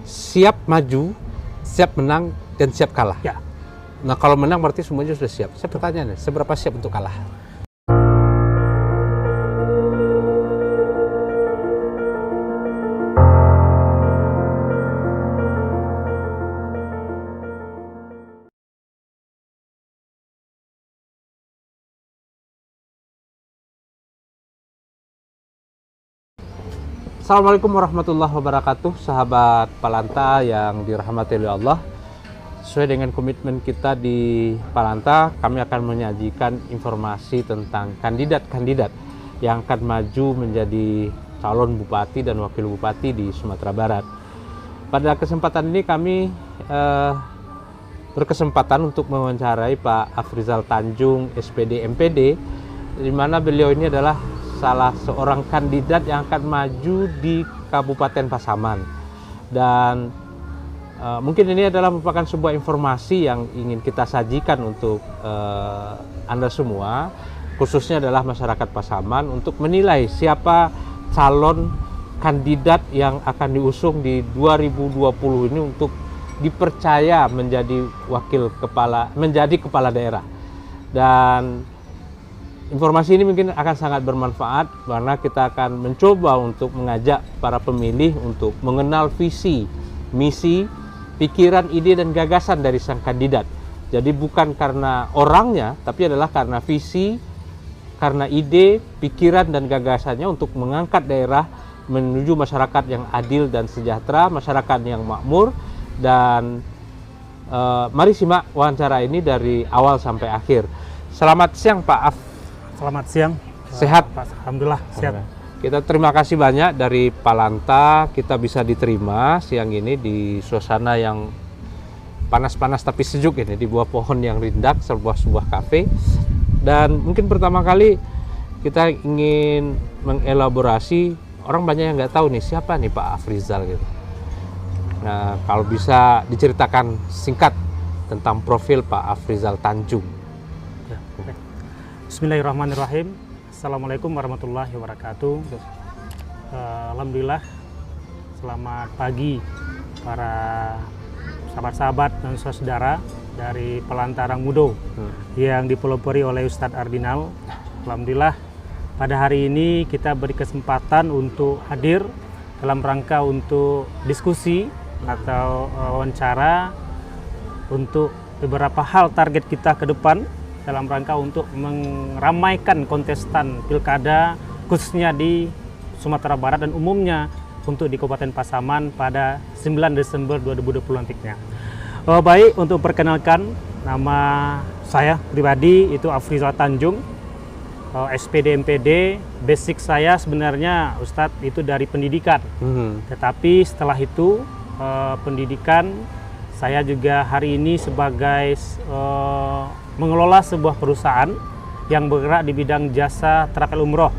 siap maju, siap menang, dan siap kalah. Ya. Nah, kalau menang berarti semuanya sudah siap. Saya bertanya nih, seberapa siap untuk kalah? Assalamualaikum warahmatullahi wabarakatuh, sahabat Palanta yang dirahmati oleh Allah. Sesuai dengan komitmen kita di Palanta, kami akan menyajikan informasi tentang kandidat-kandidat yang akan maju menjadi calon bupati dan wakil bupati di Sumatera Barat. Pada kesempatan ini kami berkesempatan untuk mewawancarai Pak Afrizal Tanjung, SPD MPD, di mana beliau ini adalah salah seorang kandidat yang akan maju di Kabupaten Pasaman. Dan mungkin ini adalah merupakan sebuah informasi yang ingin kita sajikan untuk Anda semua, khususnya adalah masyarakat Pasaman, untuk menilai siapa calon kandidat yang akan diusung di 2020 ini untuk dipercaya menjadi kepala daerah. Dan informasi ini mungkin akan sangat bermanfaat karena kita akan mencoba untuk mengajak para pemilih untuk mengenal visi, misi, pikiran, ide, dan gagasan dari sang kandidat. Jadi bukan karena orangnya, tapi adalah karena visi, karena ide, pikiran, dan gagasannya untuk mengangkat daerah menuju masyarakat yang adil dan sejahtera, masyarakat yang makmur. Dan mari simak wawancara ini dari awal sampai akhir. Selamat siang Pak Af. Selamat siang. Sehat? Alhamdulillah, sehat. Kita terima kasih banyak dari Palanta, kita bisa diterima siang ini di suasana yang panas-panas tapi sejuk ini, di bawah pohon yang rindang, sebuah kafe. Dan mungkin pertama kali kita ingin mengelaborasi, orang banyak yang nggak tahu nih siapa nih Pak Afrizal gitu. Nah, kalau bisa diceritakan singkat tentang profil Pak Afrizal Tanjung. Bismillahirrahmanirrahim. Assalamualaikum warahmatullahi wabarakatuh. Alhamdulillah, selamat pagi para sahabat-sahabat dan saudara dari Palanta Rangmudo yang dipelopori oleh Ustadz Ardinal. Alhamdulillah, pada hari ini kita beri kesempatan untuk hadir dalam rangka untuk diskusi atau wawancara untuk beberapa hal target kita ke depan dalam rangka untuk meramaikan kontestan pilkada khususnya di Sumatera Barat dan umumnya untuk di Kabupaten Pasaman pada 9 Desember 2020 nantinya. Baik, untuk perkenalkan, nama saya pribadi itu Afrizal Tanjung, SPD MPD. Basic saya sebenarnya Ustadz itu dari pendidikan, tetapi setelah itu pendidikan saya juga hari ini sebagai mengelola sebuah perusahaan yang bergerak di bidang jasa travel umroh.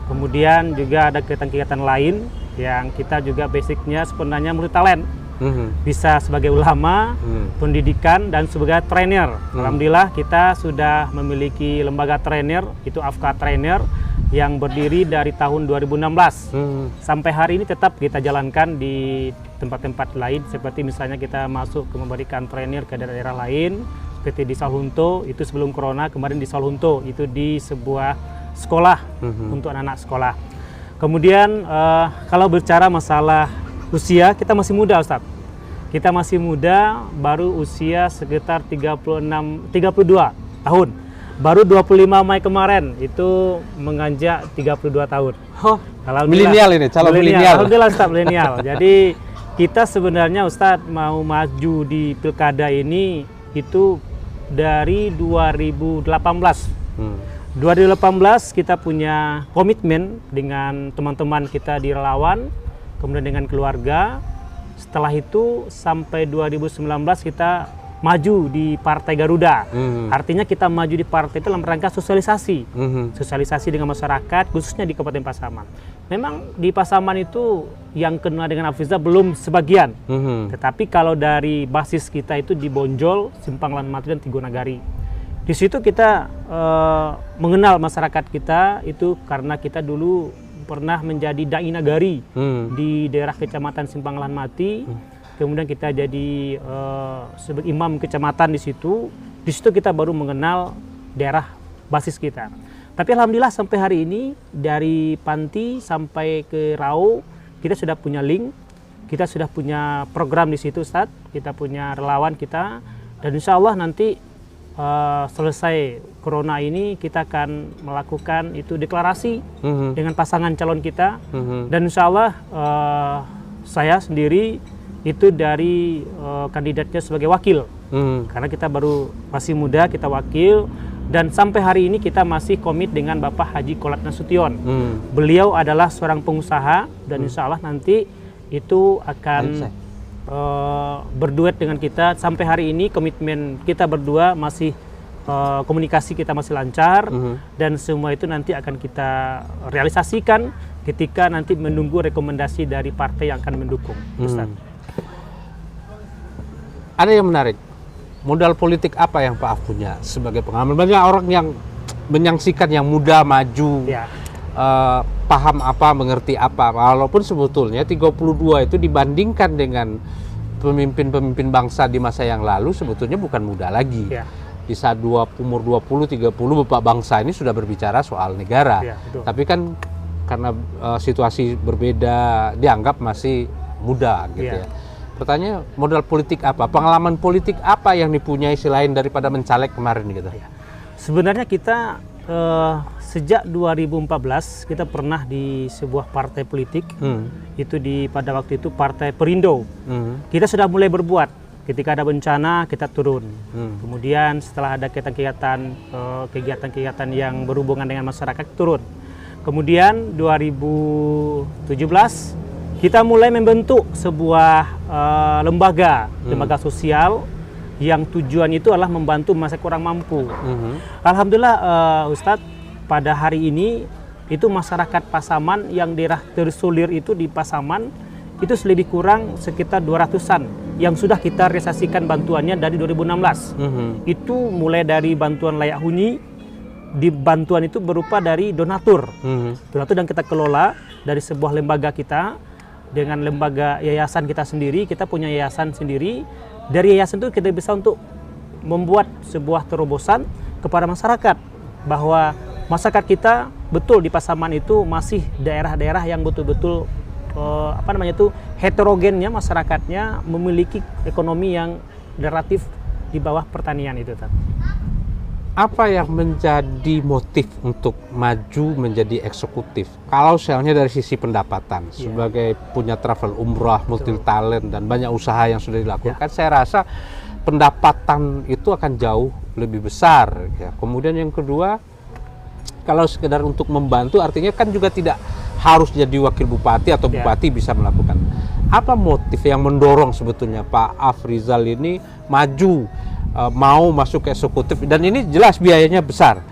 Kemudian juga ada kegiatan-kegiatan lain yang kita juga basicnya sebenarnya multi talent. Bisa sebagai ulama, pendidikan, dan sebagai trainer. Alhamdulillah kita sudah memiliki lembaga trainer, itu AFKA Trainer, yang berdiri dari tahun 2016. Sampai hari ini tetap kita jalankan di tempat-tempat lain, seperti misalnya kita masuk ke memberikan trainer ke daerah lain, seperti di Salhunto, itu sebelum corona, kemarin di Salhunto, itu di sebuah sekolah untuk anak-anak sekolah. Kemudian kalau bicara masalah usia, kita masih muda Ustadz. Kita masih muda, baru usia sekitar 32 tahun. Baru 25 Mei kemarin, itu menganjak 32 tahun. Oh, milenial ini, calon milenial. Alhamdulillah Ustadz, milenial. Jadi kita sebenarnya Ustadz mau maju di pilkada ini itu dari 2018. 2018 kita punya komitmen dengan teman-teman kita di relawan, kemudian dengan keluarga. Setelah itu sampai 2019 kita maju di Partai Garuda. Artinya kita maju di partai itu dalam rangka sosialisasi. Sosialisasi dengan masyarakat, khususnya di Kabupaten Pasaman. Memang di Pasaman itu yang kenal dengan Afrizal belum sebagian. Tetapi kalau dari basis kita itu di Bonjol, Simpang Lanmatu, dan Tigonagari. Di situ kita mengenal masyarakat kita itu karena kita dulu pernah menjadi dai nagari di daerah Kecamatan Simpang Lanmati. kemudian kita jadi sebagai imam kecamatan di situ. Di situ kita baru mengenal daerah basis kita. Tapi alhamdulillah sampai hari ini dari Panti sampai ke Rau kita sudah punya link, kita sudah punya program di situ, Ustaz. Kita punya relawan kita, dan insya Allah nanti selesai corona ini kita akan melakukan itu deklarasi dengan pasangan calon kita, dan insya Allah saya sendiri itu dari kandidatnya sebagai wakil, karena kita baru masih muda, kita wakil. Dan sampai hari ini kita masih komit dengan Bapak Haji Qolat Nasution. Beliau adalah seorang pengusaha, dan insya Allah nanti itu akan berduet dengan kita. Sampai hari ini komitmen kita berdua masih komunikasi kita masih lancar, dan semua itu nanti akan kita realisasikan ketika nanti menunggu rekomendasi dari partai yang akan mendukung. Ustaz. Ada yang menarik. Modal politik apa yang Pak Af punya sebagai pengamat? Banyak orang yang menyaksikan yang muda, maju, paham apa, mengerti apa. Walaupun sebetulnya 32 itu dibandingkan dengan pemimpin-pemimpin bangsa di masa yang lalu sebetulnya bukan muda lagi. Di saat umur 20-30 Bapak bangsa ini sudah berbicara soal negara. Tapi kan karena situasi berbeda dianggap masih muda gitu ya. Pertanyaan, modal politik apa? Pengalaman politik apa yang dipunyai selain daripada mencalek kemarin gitu? Sebenarnya kita sejak 2014 kita pernah di sebuah partai politik, itu pada waktu itu Partai Perindo. Kita sudah mulai berbuat. Ketika ada bencana kita turun. Kemudian setelah ada kegiatan-kegiatan yang berhubungan dengan masyarakat turun. Kemudian 2017 kita mulai membentuk sebuah lembaga sosial yang tujuan itu adalah membantu masyarakat kurang mampu. Alhamdulillah Ustadz, pada hari ini itu masyarakat Pasaman yang daerah terisolir itu di Pasaman itu lebih kurang sekitar 200-an yang sudah kita realisasikan bantuannya dari 2016. Itu mulai dari bantuan layak huni, di bantuan itu berupa dari donatur. Donatur yang kita kelola dari sebuah lembaga kita. Dengan lembaga yayasan kita sendiri, kita punya yayasan sendiri. Dari yayasan itu kita bisa untuk membuat sebuah terobosan kepada masyarakat, bahwa masyarakat kita betul di Pasaman itu masih daerah-daerah yang betul-betul heterogennya masyarakatnya, memiliki ekonomi yang relatif di bawah pertanian itu. Apa yang menjadi motif untuk maju menjadi eksekutif? Kalau misalnya dari sisi pendapatan, sebagai punya travel umrah, multi talent, dan banyak usaha yang sudah dilakukan, saya rasa pendapatan itu akan jauh lebih besar. Kemudian yang kedua, kalau sekedar untuk membantu, artinya kan juga tidak harus jadi wakil bupati atau bupati bisa melakukan. Apa motif yang mendorong sebetulnya Pak Afrizal ini maju, mau masuk ke eksekutif, dan ini jelas biayanya besar.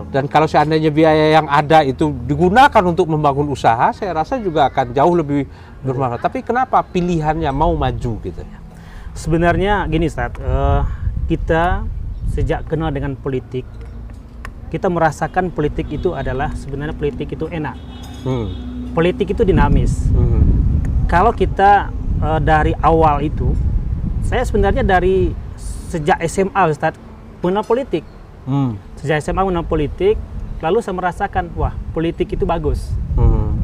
Dan kalau seandainya biaya yang ada itu digunakan untuk membangun usaha, saya rasa juga akan jauh lebih bermanfaat. Tapi kenapa pilihannya mau maju gitu? Sebenarnya gini Ustaz, kita sejak kenal dengan politik, kita merasakan politik itu adalah sebenarnya politik itu enak. Politik itu dinamis. Kalau kita dari awal itu, saya sebenarnya dari sejak SMA Ustaz mengenal politik. Sejak SMA mengenal politik, lalu saya merasakan wah politik itu bagus.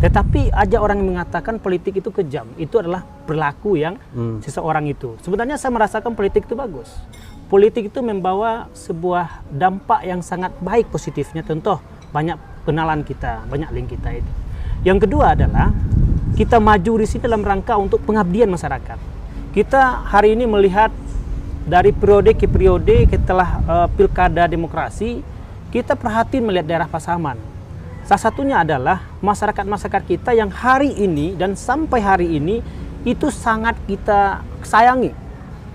Tetapi ada orang yang mengatakan politik itu kejam. Itu adalah perilaku yang seseorang itu. Sebenarnya saya merasakan politik itu bagus. Politik itu membawa sebuah dampak yang sangat baik positifnya. Contoh banyak kenalan kita, banyak link kita itu. Yang kedua adalah kita maju di sini dalam rangka untuk pengabdian masyarakat. Kita hari ini melihat dari periode ke periode setelah pilkada demokrasi, kita perhatiin melihat daerah Pasaman. Salah satunya adalah masyarakat-masyarakat kita yang hari ini dan sampai hari ini itu sangat kita sayangi.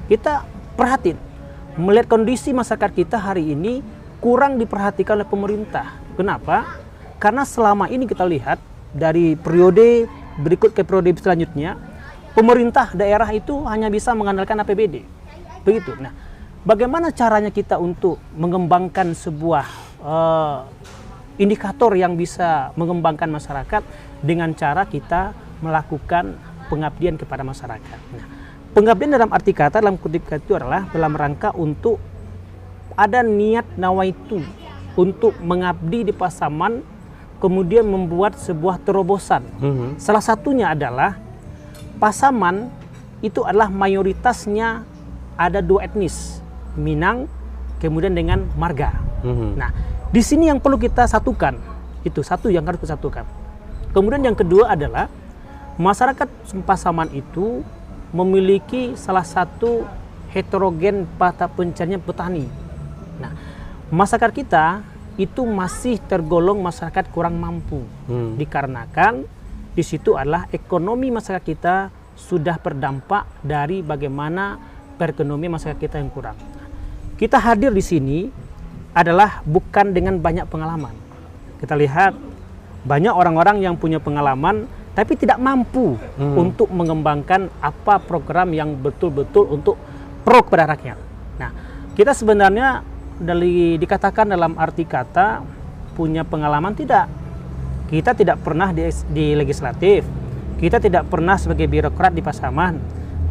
Kita perhatiin, melihat kondisi masyarakat kita hari ini kurang diperhatikan oleh pemerintah. Kenapa? Karena selama ini kita lihat dari periode berikut ke periode selanjutnya, pemerintah daerah itu hanya bisa mengandalkan APBD. Begitu. Nah, bagaimana caranya kita untuk mengembangkan sebuah indikator yang bisa mengembangkan masyarakat dengan cara kita melakukan pengabdian kepada masyarakat. Nah, Pengabdian dalam arti kata, dalam kutip itu adalah dalam rangka untuk ada niat nawaitu untuk mengabdi di Pasaman, kemudian membuat sebuah terobosan. Salah satunya adalah Pasaman itu adalah mayoritasnya ada 2 etnis, Minang kemudian dengan Marga. Nah, di sini yang perlu kita satukan, itu satu yang harus kita satukan. Kemudian yang kedua adalah masyarakat Pasaman itu memiliki salah satu heterogen mata pencarian petani. Nah, masyarakat kita itu masih tergolong masyarakat kurang mampu, dikarenakan di situ adalah ekonomi masyarakat kita sudah berdampak dari bagaimana perekonomian masyarakat kita yang kurang. Kita hadir di sini adalah bukan dengan banyak pengalaman. Kita lihat banyak orang-orang yang punya pengalaman tapi tidak mampu untuk mengembangkan apa program yang betul-betul untuk pro kepada rakyat. Nah, kita sebenarnya dikatakan dalam arti kata punya pengalaman tidak. Kita tidak pernah di legislatif, kita tidak pernah sebagai birokrat di Pasaman,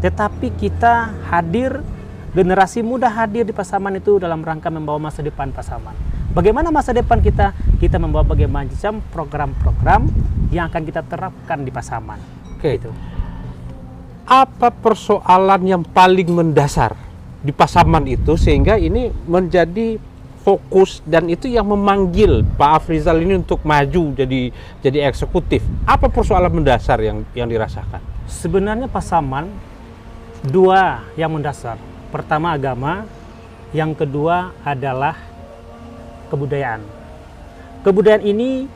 tetapi kita hadir, generasi muda hadir di Pasaman itu dalam rangka membawa masa depan Pasaman. Bagaimana masa depan kita? Kita membawa berbagai macam program-program yang akan kita terapkan di Pasaman. Oke. Gitu. Apa persoalan yang paling mendasar di Pasaman itu sehingga ini menjadi fokus dan itu yang memanggil Pak Afrizal ini untuk maju jadi eksekutif? Apa persoalan mendasar yang dirasakan? Sebenarnya Pasaman 2 yang mendasar. Pertama agama, yang kedua adalah kebudayaan. Kebudayaan ini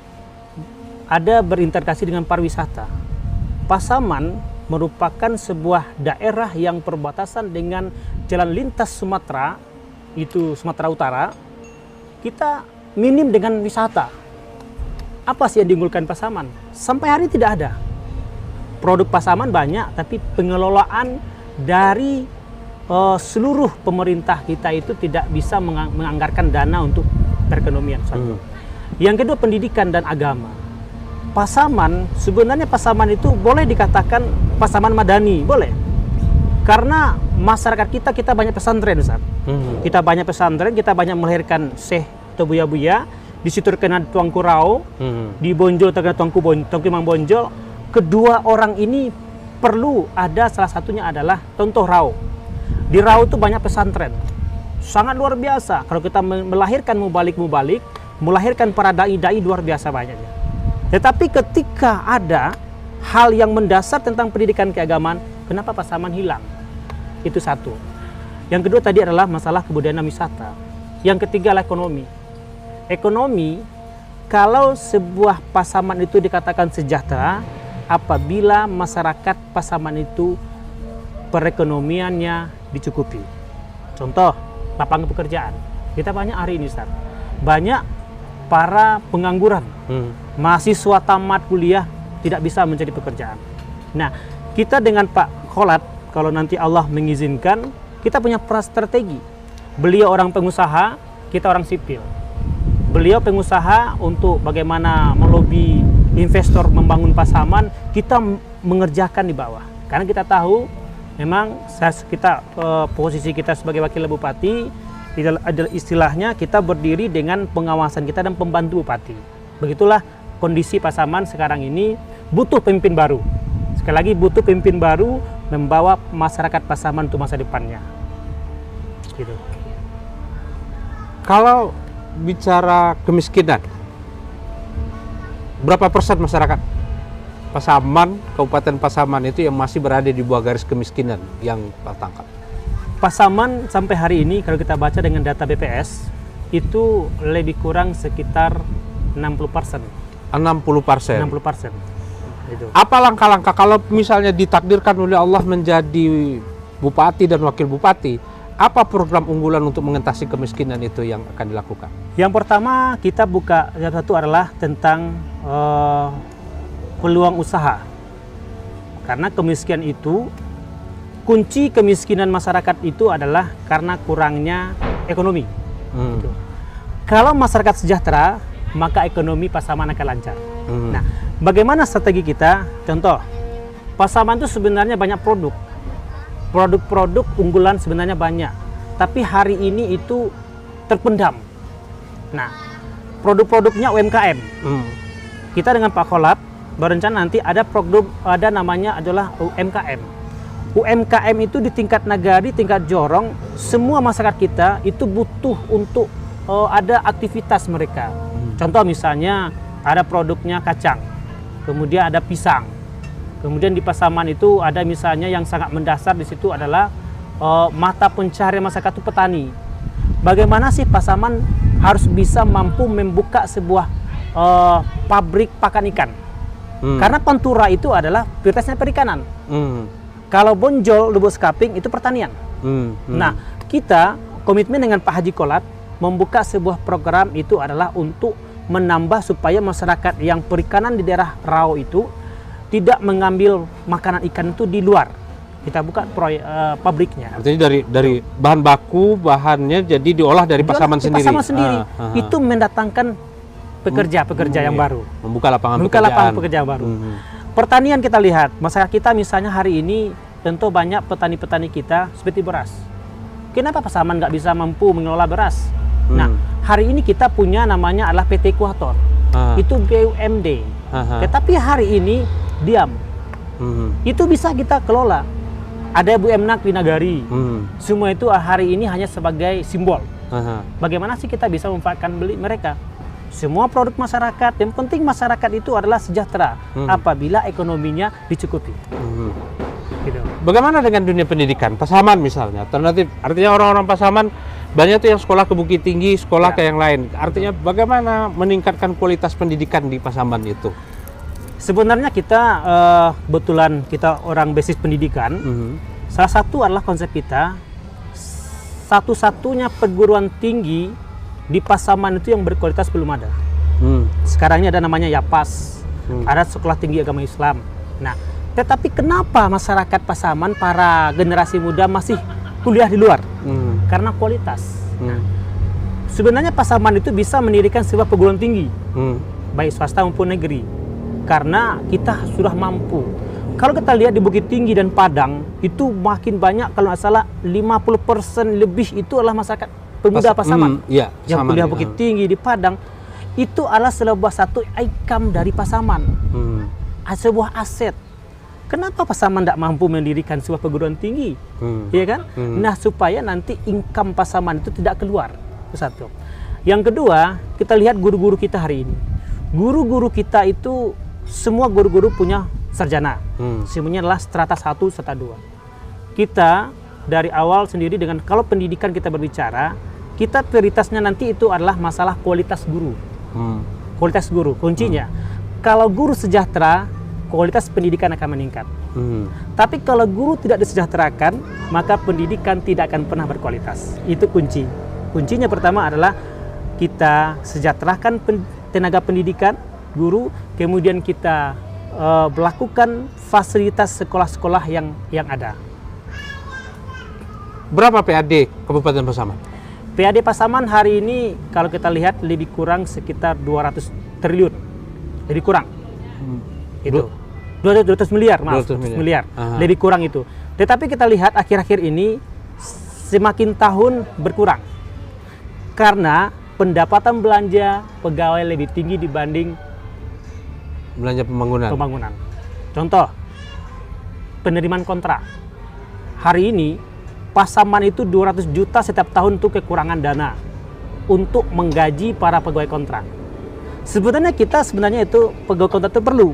ada berintegrasi dengan pariwisata. Pasaman merupakan sebuah daerah yang perbatasan dengan jalan lintas Sumatera, itu Sumatera Utara. Kita minim dengan wisata. Apa sih yang diunggulkan Pasaman? Sampai hari tidak ada. Produk Pasaman banyak, tapi pengelolaan dari seluruh pemerintah kita itu tidak bisa menganggarkan dana untuk perekonomian. Yang kedua pendidikan dan agama. Pasaman, sebenarnya Pasaman itu boleh dikatakan Pasaman Madani, boleh. Karena masyarakat kita banyak pesantren, Ustaz. Kita banyak pesantren, kita banyak melahirkan syekh atau buya-buya. Di situ terkena Tuanku Rao, di Bonjol terkena Tuanku Imam Bonjol. Kedua orang ini perlu ada, salah satunya adalah contoh Rao. Di Rao itu banyak pesantren. Sangat luar biasa. Kalau kita melahirkan mubalik, melahirkan para dai-dai luar biasa banyaknya. Tetapi ketika ada hal yang mendasar tentang pendidikan keagamaan, kenapa Pasaman hilang? Itu satu. Yang kedua tadi adalah masalah kebudayaan dan wisata. Yang ketiga adalah ekonomi. Ekonomi, kalau sebuah Pasaman itu dikatakan sejahtera, apabila masyarakat Pasaman itu perekonomiannya dicukupi. Contoh, lapangan pekerjaan. Kita banyak hari ini, Ustaz. Banyak para pengangguran. Mahasiswa tamat kuliah tidak bisa mencari pekerjaan. Nah, kita dengan Pak Kholat, kalau nanti Allah mengizinkan, kita punya strategi. Beliau orang pengusaha, kita orang sipil. Beliau pengusaha untuk bagaimana melobi investor membangun Pasaman, kita mengerjakan di bawah. Karena kita tahu memang posisi kita sebagai wakil bupati, istilahnya kita berdiri dengan pengawasan kita dan pembantu bupati. Begitulah kondisi Pasaman sekarang ini, butuh pemimpin baru. Sekali lagi butuh pemimpin baru membawa masyarakat Pasaman untuk masa depannya. Gitu. Kalau bicara kemiskinan, berapa persen masyarakat Pasaman, Kabupaten Pasaman itu yang masih berada di bawah garis kemiskinan yang tertangkap? Pasaman sampai hari ini kalau kita baca dengan data BPS itu lebih kurang sekitar 60%. 60%. 60%. Itu. Apa langkah-langkah kalau misalnya ditakdirkan oleh Allah menjadi bupati dan wakil bupati, apa program unggulan untuk mengatasi kemiskinan itu yang akan dilakukan? Yang pertama kita buka, yang satu adalah tentang peluang usaha. Karena kemiskinan itu, kunci kemiskinan masyarakat itu adalah karena kurangnya ekonomi. Gitu. Kalau masyarakat sejahtera, maka ekonomi Pasaman akan lancar. Nah, bagaimana strategi kita? Contoh, Pasaman itu sebenarnya banyak produk. produk-produk unggulan sebenarnya banyak, tapi hari ini itu terpendam. Nah, produk-produknya UMKM. Kita dengan Pak Kolab berencana nanti ada produk, ada namanya adalah UMKM. UMKM itu di tingkat nagari, tingkat jorong, semua masyarakat kita itu butuh untuk ada aktivitas mereka. Contoh misalnya ada produknya kacang, kemudian ada pisang, kemudian di Pasaman itu ada misalnya yang sangat mendasar di situ adalah mata pencaharian masyarakat itu petani. Bagaimana sih Pasaman harus bisa mampu membuka sebuah pabrik pakan ikan? Karena Pantura itu adalah prioritasnya perikanan. Kalau Bonjol, Lubuk Sekaping itu pertanian. Nah, kita komitmen dengan Pak Haji Kolab membuka sebuah program itu adalah untuk menambah supaya masyarakat yang perikanan di daerah Rau itu tidak mengambil makanan ikan itu di luar. Kita buka pabriknya. Artinya dari bahan baku, bahannya jadi diolah dari Pasaman sendiri. Pasaman sendiri. Itu mendatangkan pekerja yang baru. Membuka lapangan pekerjaan baru. Pertanian kita lihat, masyarakat kita misalnya hari ini tentu banyak petani-petani kita seperti beras. Kenapa Pasaman nggak bisa mampu mengelola beras? Nah, hari ini kita punya namanya adalah PT Kuator. Itu BUMD. Tetapi hari ini diam. Itu bisa kita kelola. Ada BUMNAK di Nagari. Semua itu hari ini hanya sebagai simbol. Bagaimana sih kita bisa memanfaatkan beli mereka? Semua produk masyarakat, yang penting masyarakat itu adalah sejahtera apabila ekonominya dicukupi. Gitu. Bagaimana dengan dunia pendidikan? Pasaman misalnya, alternatif. Artinya orang-orang Pasaman banyak tuh yang sekolah ke Bukit Tinggi, sekolah ke yang lain. Artinya bagaimana meningkatkan kualitas pendidikan di Pasaman itu? Sebenarnya kita kebetulan kita orang basis pendidikan. Salah satu adalah konsep kita satu-satunya perguruan tinggi di Pasaman itu yang berkualitas belum ada. Sekarang ini ada namanya YAPAS, ada Sekolah Tinggi Agama Islam. Nah, tetapi kenapa masyarakat Pasaman, para generasi muda masih kuliah di luar? Karena kualitas. Nah, sebenarnya Pasaman itu bisa mendirikan sebuah perguruan tinggi, baik swasta maupun negeri, karena kita sudah mampu. Kalau kita lihat di Bukit Tinggi dan Padang, itu makin banyak, kalau nggak salah 50% lebih itu adalah masyarakat pemuda Pasaman. Yang kuliah Bukit Tinggi di Padang, itu adalah satu income dari Pasaman. Sebuah aset. Kenapa Pasaman tidak mampu mendirikan sebuah perguruan tinggi? Ya kan? Nah, supaya nanti income Pasaman itu tidak keluar. Itu satu. Yang kedua, kita lihat guru-guru kita hari ini. Guru-guru kita itu, semua guru-guru punya sarjana. Semuanya adalah strata 1, strata 2. Kita dari awal sendiri dengan, kalau pendidikan kita berbicara, kita prioritasnya nanti itu adalah masalah kualitas guru. Kualitas guru, kuncinya. Kalau guru sejahtera, kualitas pendidikan akan meningkat. Tapi kalau guru tidak disejahterakan, maka pendidikan tidak akan pernah berkualitas. Itu kunci. Kuncinya pertama adalah kita sejahterakan tenaga pendidikan, guru, kemudian kita melakukan fasilitas sekolah-sekolah yang ada. Berapa PAD Kabupaten Pasaman? PAD Pasaman hari ini kalau kita lihat lebih kurang sekitar 200 triliun. Lebih kurang. Itu. 200 miliar, maaf. 200 miliar. Lebih kurang itu. Tetapi kita lihat akhir-akhir ini semakin tahun berkurang. Karena pendapatan belanja pegawai lebih tinggi dibanding belanja pembangunan. Contoh, penerimaan kontrak. Hari ini Pasaman itu 200 juta setiap tahun untuk kekurangan dana untuk menggaji para pegawai kontrak. Sebenarnya itu pegawai kontrak itu perlu,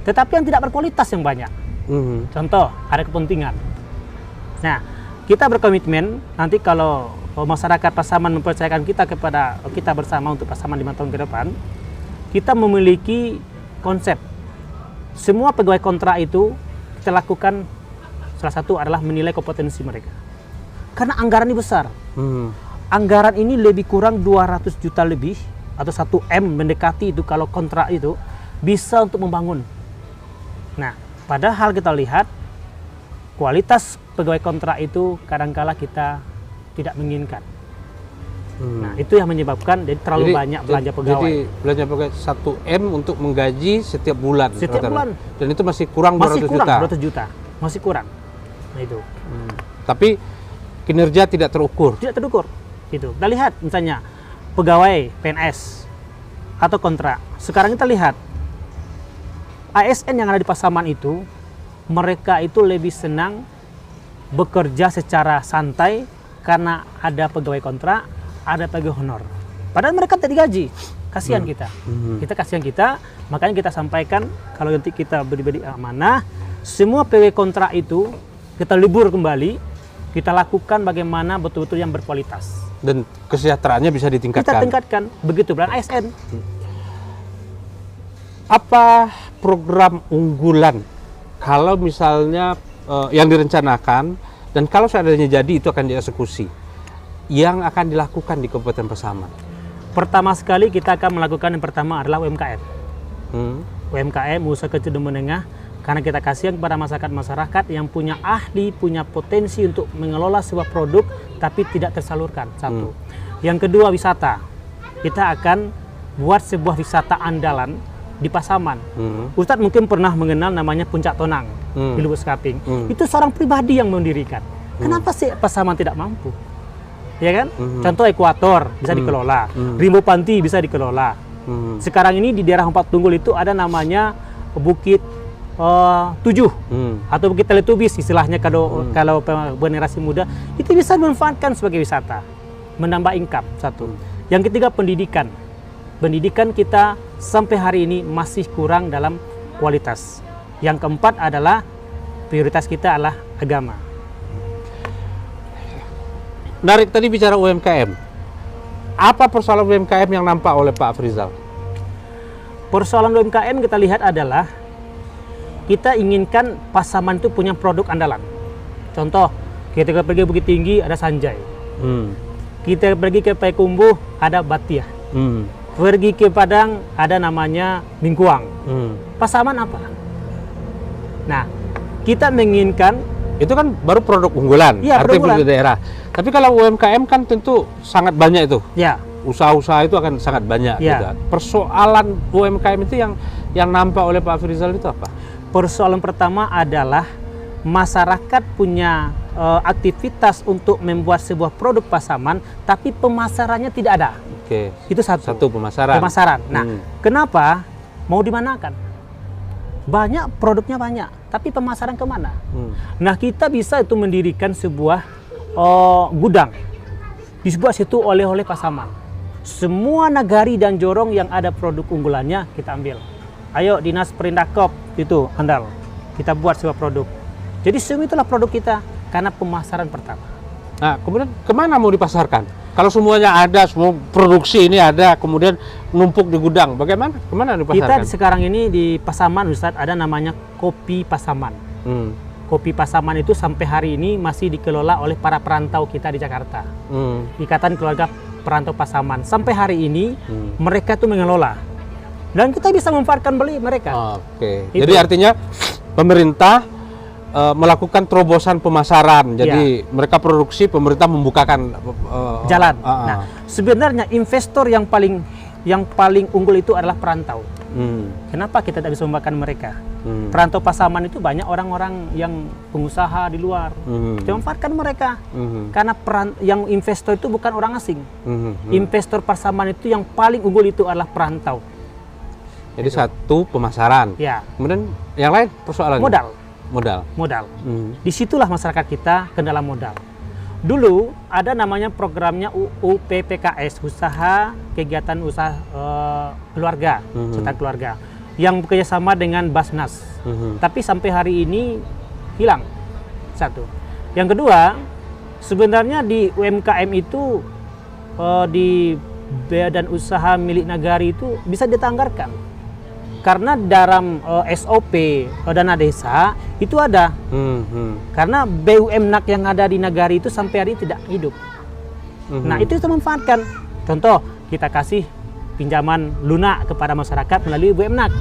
tetapi yang tidak berkualitas yang banyak. Contoh, ada kepentingan. Nah, kita berkomitmen nanti kalau masyarakat Pasaman mempercayakan kita kepada kita bersama untuk Pasaman 5 tahun ke depan, kita memiliki konsep. Semua pegawai kontrak itu kita lakukan. Salah satu adalah menilai kompetensi mereka. Karena anggaran ini besar. Anggaran ini lebih kurang 200 juta lebih, atau 1 M mendekati itu kalau kontrak itu, bisa untuk membangun. Nah, padahal kita lihat, kualitas pegawai kontrak itu kadangkala kita tidak menginginkan. Nah, itu yang menyebabkan terlalu banyak belanja pegawai. Jadi belanja pegawai 1 M untuk menggaji setiap bulan. Setiap bulan. Dan itu masih kurang 200 juta. 200 juta. Masih kurang. Nah itu. Tapi kinerja tidak terukur. Tidak terukur. Gitu. Kita lihat misalnya pegawai PNS atau kontrak. Sekarang kita lihat ASN yang ada di Pasaman itu, mereka itu lebih senang bekerja secara santai karena ada pegawai kontrak, ada pegawai honor. Padahal mereka tidak digaji. Kasihan kita. Kita kasihan kita, makanya kita sampaikan kalau nanti kita beri amanah, semua pegawai kontrak itu kita libur kembali, kita lakukan bagaimana betul-betul yang berkualitas. Dan kesejahteraannya bisa ditingkatkan. Kita tingkatkan. Begitu pula ASN. Apa program unggulan kalau misalnya yang direncanakan dan kalau seandainya jadi itu akan dieksekusi yang akan dilakukan di Kabupaten Pasaman? Pertama sekali kita akan melakukan yang pertama adalah UMKM. UMKM, usaha kecil dan menengah, karena kita kasihan kepada masyarakat yang punya ahli, punya potensi untuk mengelola sebuah produk tapi tidak tersalurkan. Satu. Yang kedua, wisata. Kita akan buat sebuah wisata andalan di Pasaman. Ustadz mungkin pernah mengenal namanya Puncak Tonang di Lubuk Sekaping. Itu seorang pribadi yang mendirikan. Kenapa sih Pasaman tidak mampu? Ya kan? Contoh Ekuator bisa dikelola, Rimbo Panti bisa dikelola. Sekarang ini di daerah Empat Tunggul itu ada namanya Bukit 7 atau Bukit Teletubis istilahnya kalau generasi muda itu bisa dimanfaatkan sebagai wisata, menambah income. Satu. Yang ketiga, pendidikan. Pendidikan kita sampai hari ini masih kurang dalam kualitas. Yang keempat adalah prioritas kita adalah agama. Menarik tadi bicara UMKM. Apa persoalan UMKM yang nampak oleh Pak Afrizal? Persoalan UMKM kita lihat adalah kita inginkan Pasaman itu punya produk andalan. Contoh, kita pergi Bukit Tinggi ada Sanjay. Kita pergi ke Payakumbuh ada Batiah. Pergi ke Padang ada namanya Mingkuang. Pasaman apa? Nah, kita menginginkan itu kan baru produk unggulan, ya, artinya di daerah. Tapi kalau UMKM kan tentu sangat banyak itu. Ya. Usaha-usaha itu akan sangat banyak. Ya. Gitu. Persoalan UMKM itu yang nampak oleh Pak Afrizal itu apa? Persoalan pertama adalah masyarakat punya aktivitas untuk membuat sebuah produk Pasaman, tapi pemasarannya tidak ada. Oke. Itu satu pemasaran. Nah, kenapa? Mau dimanakan? Banyak produknya banyak, tapi pemasaran kemana? Nah, kita bisa itu mendirikan sebuah gudang di sebuah situ oleh-oleh Pasaman. Semua nagari dan jorong yang ada produk unggulannya kita ambil. Ayo Dinas Perindakop itu andal, kita buat sebuah produk. Jadi semua itulah produk kita karena pemasaran pertama. Nah, kemudian kemana mau dipasarkan? Kalau semuanya ada, semua produksi ini ada, kemudian numpuk di gudang, bagaimana? Kemana dipasarkan? Kita sekarang ini di Pasaman, Ustadz, ada namanya Kopi Pasaman. Kopi Pasaman itu sampai hari ini masih dikelola oleh para perantau kita di Jakarta. Ikatan Keluarga Perantau Pasaman. Sampai hari ini mereka itu mengelola. Dan kita bisa memanfaatkan beli mereka. Oke. Jadi artinya pemerintah melakukan terobosan pemasaran. Jadi mereka produksi, pemerintah membukakan jalan. Nah, sebenarnya investor yang paling unggul itu adalah perantau. Kenapa kita tidak bisa membukakan mereka? Perantau Pasaman itu banyak orang-orang yang pengusaha di luar. Kita manfaatkan mereka. Karena yang investor itu bukan orang asing. Investor Pasaman itu yang paling unggul itu adalah perantau. Jadi satu pemasaran. Ya. Kemudian yang lain persoalannya? Modal. Disitulah masyarakat kita kendala modal. Dulu ada namanya programnya UPPKS, Usaha Kegiatan Usaha Keluarga, Usaha Keluarga, yang bekerjasama dengan Basnas. Tapi sampai hari ini hilang. Satu. Yang kedua, sebenarnya di UMKM itu di badan usaha milik nagari itu bisa ditanggarkan. Karena dalam SOP dana desa itu ada. Karena BUMNAK yang ada di nagari itu sampai hari ini tidak hidup. Nah, itu kita manfaatkan. Contoh, kita kasih pinjaman lunak kepada masyarakat melalui BUMNAK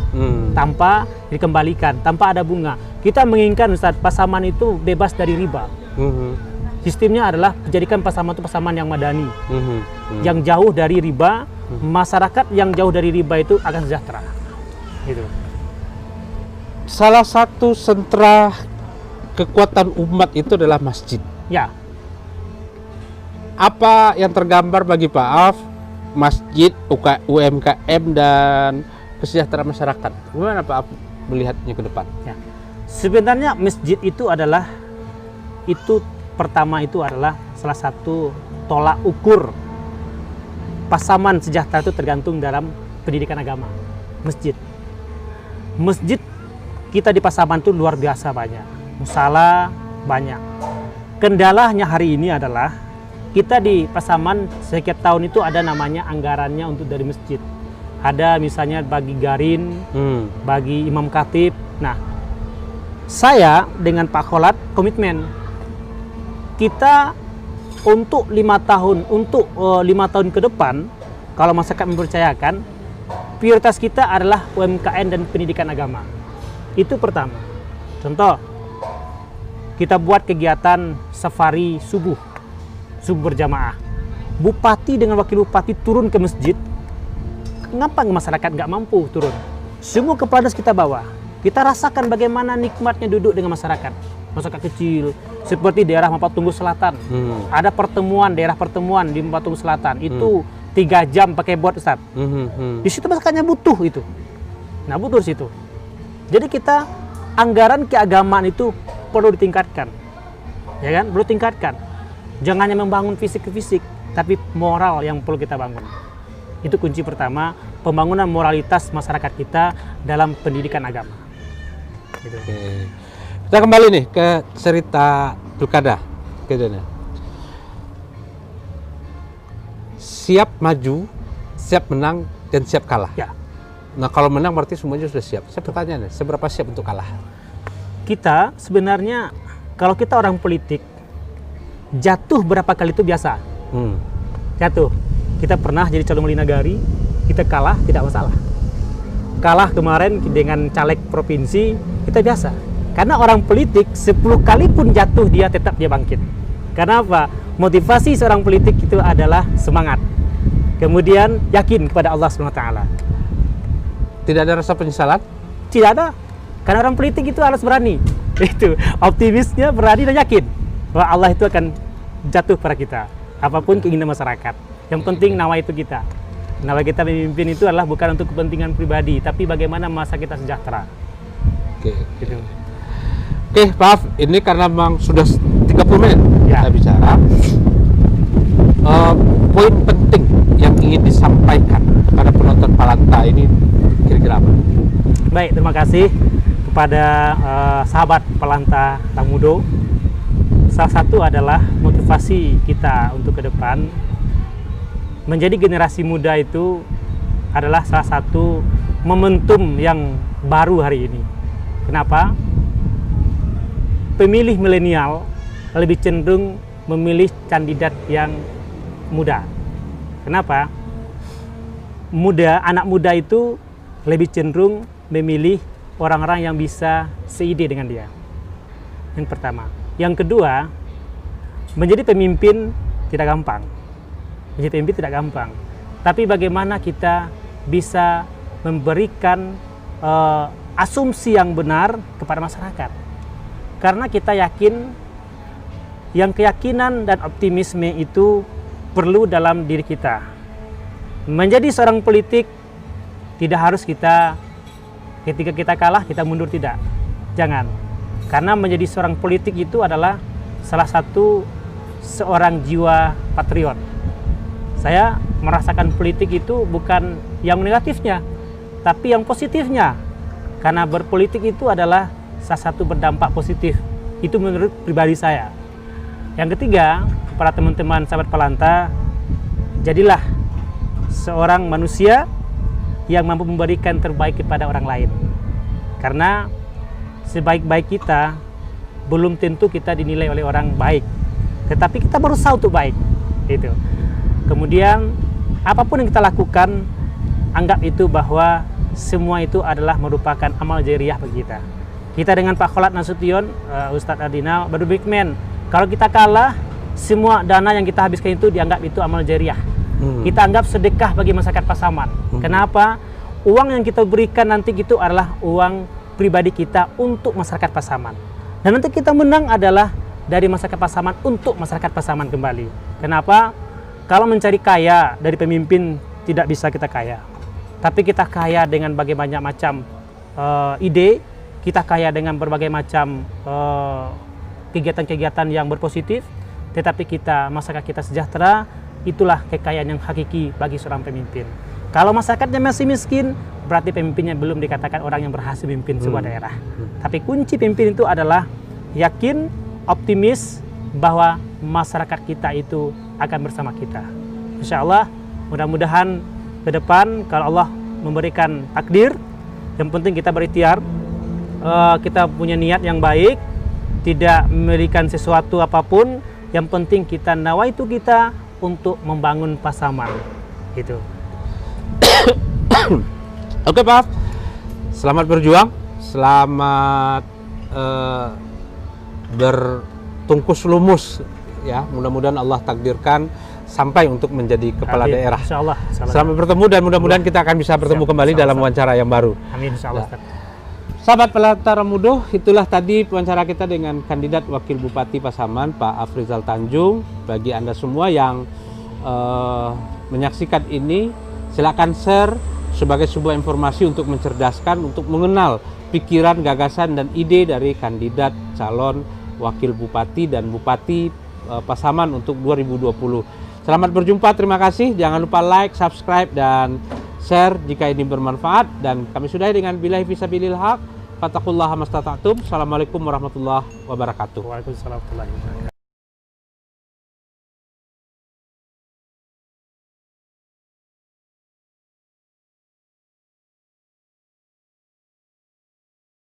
tanpa dikembalikan, tanpa ada bunga. Kita menginginkan Ustadz, Pasaman itu bebas dari riba. Sistemnya adalah jadikan Pasaman itu Pasaman yang madani, yang jauh dari riba. Masyarakat yang jauh dari riba itu akan sejahtera. Gitu. Salah satu sentra kekuatan umat itu adalah masjid. Ya, Apa yang tergambar bagi Pak Alf, masjid, UMKM dan kesejahteraan masyarakat? Gimana Pak Alf melihatnya ke depan? ya. Sebenarnya masjid itu adalah pertama itu adalah salah satu tolak ukur Pasaman sejahtera itu tergantung dalam pendidikan agama. Masjid kita di Pasaman itu luar biasa banyak, musala banyak. Kendalanya hari ini adalah kita di Pasaman setiap tahun itu ada namanya anggarannya untuk dari masjid. Ada misalnya bagi garin, bagi imam khatib. Nah, saya dengan Pak Kholat komitmen kita untuk 5 tahun ke depan, kalau masyarakat mempercayakan, prioritas kita adalah UMKM dan pendidikan agama. Itu pertama. Contoh, kita buat kegiatan safari subuh berjamaah. Bupati dengan wakil bupati turun ke masjid. Kenapa masyarakat nggak mampu turun? Semua kepala desa kita bawa. Kita rasakan bagaimana nikmatnya duduk dengan masyarakat kecil, seperti daerah Mapatunggu Selatan. Ada daerah pertemuan di Mapatunggu Selatan. Itu 3 jam pakai bot, Ustaz. Di situ masyarakatnya butuh itu. Nah, butuh di situ. Jadi kita anggaran keagamaan itu perlu ditingkatkan. Ya kan? Perlu tingkatkan. Jangan hanya membangun fisik ke fisik, tapi moral yang perlu kita bangun. Itu kunci pertama, pembangunan moralitas masyarakat kita dalam pendidikan agama. Gitu. Oke. Kita kembali nih ke cerita pilkada. Siap maju, siap menang, dan siap kalah. Ya. Nah, kalau menang berarti semuanya sudah siap. Saya bertanya nih, seberapa siap untuk kalah? Kita sebenarnya kalau kita orang politik, jatuh berapa kali itu biasa. Jatuh. Kita pernah jadi calon wali nagari, kita kalah tidak masalah. Kalah kemarin dengan caleg provinsi, kita biasa. Karena orang politik 10 kali pun jatuh dia tetap dia bangkit. Karena apa? Motivasi seorang politik itu adalah semangat. Kemudian yakin kepada Allah SWT. Tidak ada rasa penyesalan? Tidak ada. Karena orang politik itu harus berani. Itu optimisnya, berani dan yakin bahwa Allah itu akan jatuh pada kita. Apapun keinginan masyarakat. Yang penting nama itu kita. Nama kita memimpin itu adalah bukan untuk kepentingan pribadi, tapi bagaimana masa kita sejahtera. Oke. Gitu. Oke, Pak, ini karena memang sudah 30 menit Ya. kita bicara. Poin penting yang ingin disampaikan kepada penonton Palanta ini kira-kira apa? Baik, terima kasih kepada sahabat Palanta Tamudo. Salah satu adalah motivasi kita untuk ke depan. Menjadi generasi muda itu adalah salah satu momentum yang baru hari ini. Kenapa? Pemilih milenial lebih cenderung memilih kandidat yang muda. Kenapa? Anak muda itu lebih cenderung memilih orang-orang yang bisa seide dengan dia. Yang pertama. Yang kedua, menjadi pemimpin tidak gampang. Menjadi pemimpin tidak gampang. Tapi bagaimana kita bisa memberikan asumsi yang benar kepada masyarakat. Karena kita yakin yang keyakinan dan optimisme itu perlu dalam diri kita. Menjadi seorang politik tidak harus ketika kita kalah kita mundur, tidak. Jangan. Karena menjadi seorang politik itu adalah salah satu seorang jiwa patriot. Saya merasakan politik itu bukan yang negatifnya, tapi yang positifnya. Karena berpolitik itu adalah salah satu berdampak positif. Itu menurut pribadi saya. Yang ketiga, para teman-teman sahabat Palanta, jadilah seorang manusia yang mampu memberikan terbaik kepada orang lain. Karena sebaik-baik kita belum tentu kita dinilai oleh orang baik, tetapi kita berusaha untuk baik. Itu. Kemudian apapun yang kita lakukan, anggap itu bahwa semua itu adalah merupakan amal jariah bagi kita. Kita dengan Pak Kholat Nasution, Ustadz Ardinal, berkomitmen kalau kita kalah, semua dana yang kita habiskan itu dianggap itu amal jariah. Kita anggap sedekah bagi masyarakat Pasaman. Kenapa? Uang yang kita berikan nanti itu adalah uang pribadi kita untuk masyarakat Pasaman. Dan nanti kita menang adalah dari masyarakat Pasaman untuk masyarakat Pasaman kembali. Kenapa? Kalau mencari kaya dari pemimpin tidak bisa kita kaya. Tapi kita kaya dengan berbagai macam ide, kita kaya dengan berbagai macam kegiatan-kegiatan yang berpositif, tetapi masyarakat kita sejahtera, itulah kekayaan yang hakiki bagi seorang pemimpin. Kalau masyarakatnya masih miskin, berarti pemimpinnya belum dikatakan orang yang berhasil memimpin sebuah daerah. Tapi kunci pemimpin itu adalah yakin, optimis bahwa masyarakat kita itu akan bersama kita. Insya Allah, mudah-mudahan ke depan kalau Allah memberikan takdir, yang penting kita berikhtiar, kita punya niat yang baik, tidak memberikan sesuatu apapun, yang penting kita nawaitu kita untuk membangun Pasaman. Gitu. Oke Pak, selamat berjuang, selamat bertungkus lumus ya. Mudah-mudahan Allah takdirkan sampai untuk menjadi kepala Amin. daerah. Insya Allah. Selamat bertemu dan mudah-mudahan kita akan bisa bertemu kembali dalam wawancara yang baru. Amin, insya Allah. Sahabat Pelantara Mudo, itulah tadi wawancara kita dengan kandidat Wakil Bupati Pasaman, Pak Afrizal Tanjung. Bagi Anda semua yang menyaksikan ini, silakan share sebagai sebuah informasi untuk mencerdaskan, untuk mengenal pikiran, gagasan, dan ide dari kandidat calon Wakil Bupati dan Bupati Pasaman untuk 2020. Selamat berjumpa, terima kasih. Jangan lupa like, subscribe, dan share jika ini bermanfaat. Dan kami sudahi dengan billahi fisabilil haq. Fattaqullaha mastata'tum. Assalamualaikum warahmatullahi wabarakatuh. Waalaikumsalam warahmatullahi wabarakatuh.